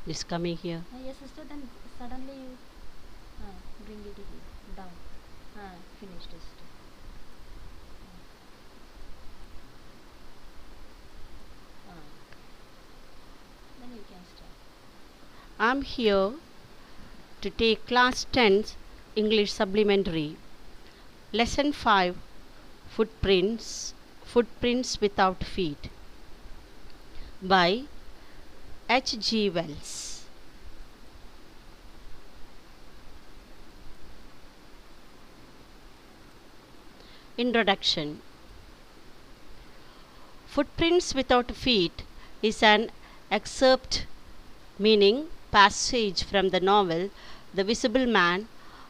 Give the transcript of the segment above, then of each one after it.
Is coming here. Yes, sister. Then suddenly you bring it here down. Finished, sister. Uh, then you can start. I'm here to take class 10 English supplementary. Lesson 5, Footprints Without Feet by H.G. Wells. Introduction. Footprints Without Feet is an excerpt meaning passage from the novel The Visible Man,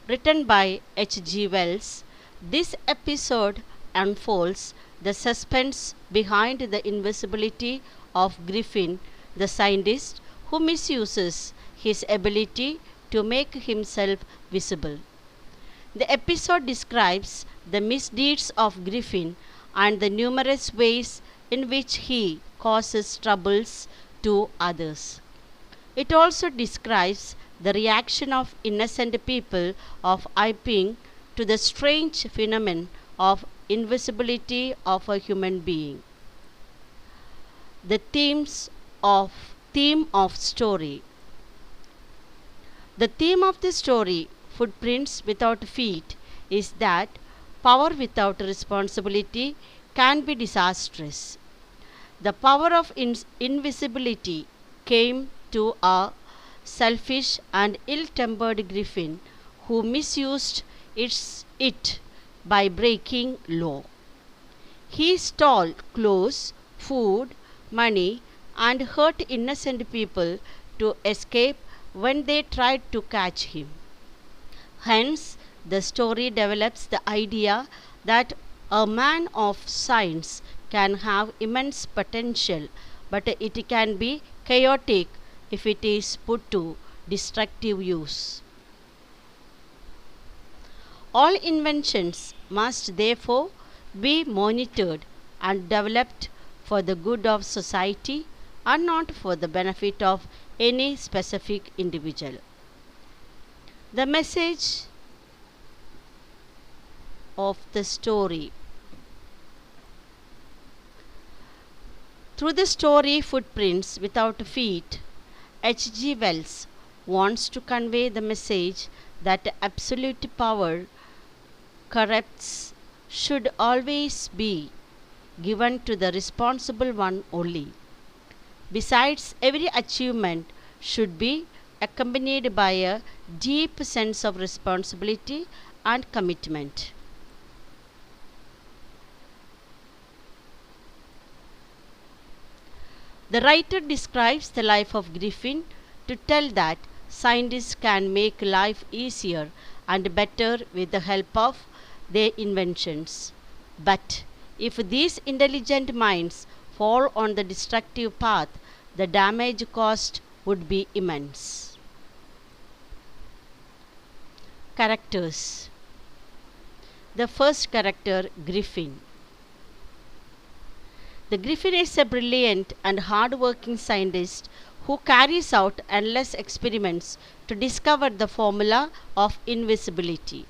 written by H.G. Wells. This episode unfolds the suspense behind the invisibility of Griffin, the scientist who misuses his ability to make himself visible. The episode describes the misdeeds of Griffin and the numerous ways in which he causes troubles to others. It also describes the reaction of innocent people of Iping to the strange phenomenon of invisibility of a human being. The theme of story. The theme of the story, Footprints Without Feet, is that power without responsibility can be disastrous. The power of invisibility came to a selfish and ill tempered Griffin who misused it by breaking law. He stole clothes, food, money, and hurt innocent people to escape when they tried to catch him. Hence, the story develops the idea that a man of science can have immense potential, but it can be chaotic if it is put to destructive use. All inventions must therefore be monitored and developed for the good of society and not for the benefit of any specific individual. The message of the story. Through the story Footprints Without Feet, H.G. Wells wants to convey the message that absolute power corrupts should always be given to the responsible one only. Besides, every achievement should be accompanied by a deep sense of responsibility and commitment. The writer describes the life of Griffin to tell that scientists can make life easier and better with the help of their inventions. But if these intelligent minds fall on the destructive path, the damage caused would be immense. Characters. The first character, Griffin. The Griffin is a brilliant and hard-working scientist who carries out endless experiments to discover the formula of invisibility.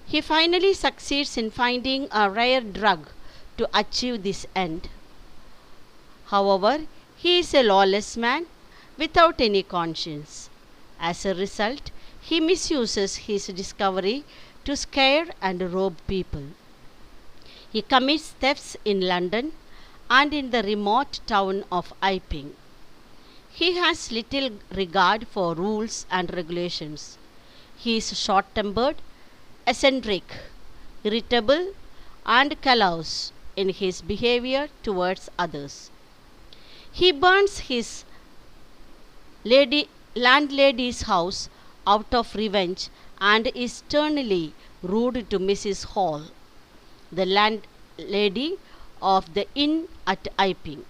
He finally succeeds in finding a rare drug to achieve this end. However, he is a lawless man without any conscience. As a result, he misuses his discovery to scare and rob people. He commits thefts in London and in the remote town of Iping. He has little regard for rules and regulations. He is short-tempered, eccentric, irritable, and callous in his behavior towards others. He burns his landlady's house out of revenge and is sternly rude to Mrs. Hall, the landlady of the inn at Iping.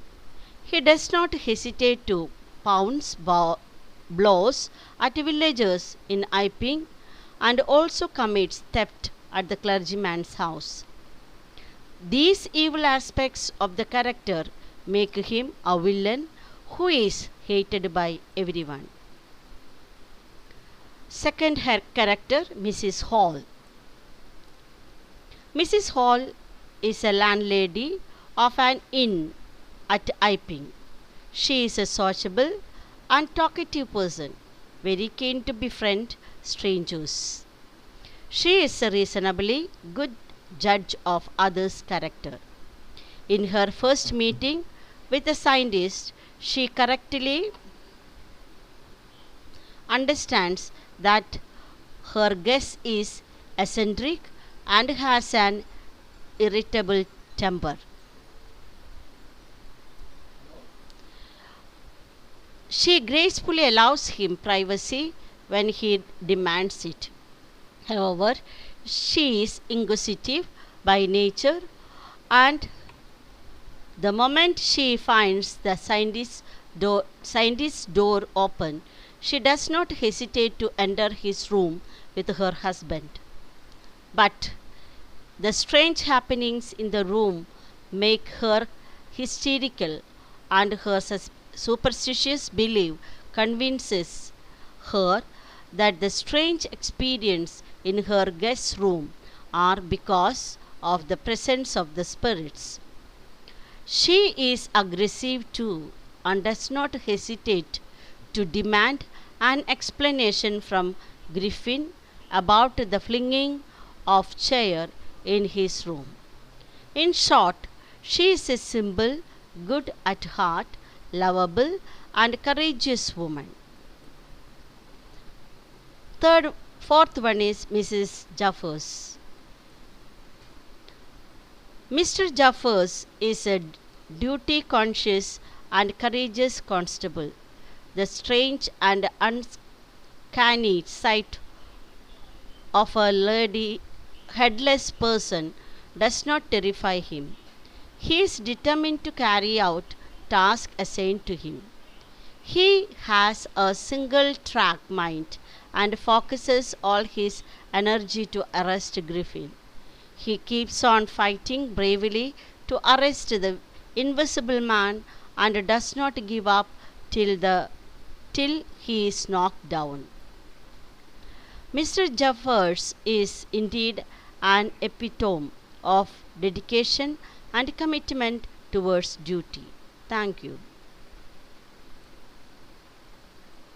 He does not hesitate to pounce blows at villagers in Iping and also commits theft at the clergyman's house. These evil aspects of the character make him a villain who is hated by everyone. Second character, Mrs. Hall. Mrs. Hall is a landlady of an inn at Iping. She is a sociable and talkative person, very keen to befriend strangers. She is a reasonably good judge of others' character. In her first meeting with the scientist, she correctly understands that her guest is eccentric and has an irritable temper. She gracefully allows him privacy when he demands it. However, she is inquisitive by nature, and the moment she finds the scientist's door open, she does not hesitate to enter his room with her husband. But the strange happenings in the room make her hysterical, and her superstitious belief convinces her that the strange experience in her guest's room are because of the presence of the spirits. She is aggressive too and does not hesitate to demand an explanation from Griffin about the flinging of chair in his room. In short, she is a simple, good at heart, lovable, and courageous woman. Fourth one is Mrs. Jaffers. Mr. Jaffers is a duty conscious and courageous constable. The strange and uncanny sight of a headless person does not terrify him. He is determined to carry out tasks assigned to him. He has a single track mind and focuses all his energy to arrest Griffin. He keeps on fighting bravely to arrest the invisible man and does not give up till he is knocked down. Mr. Jaffers is indeed an epitome of dedication and commitment towards duty. Thank you.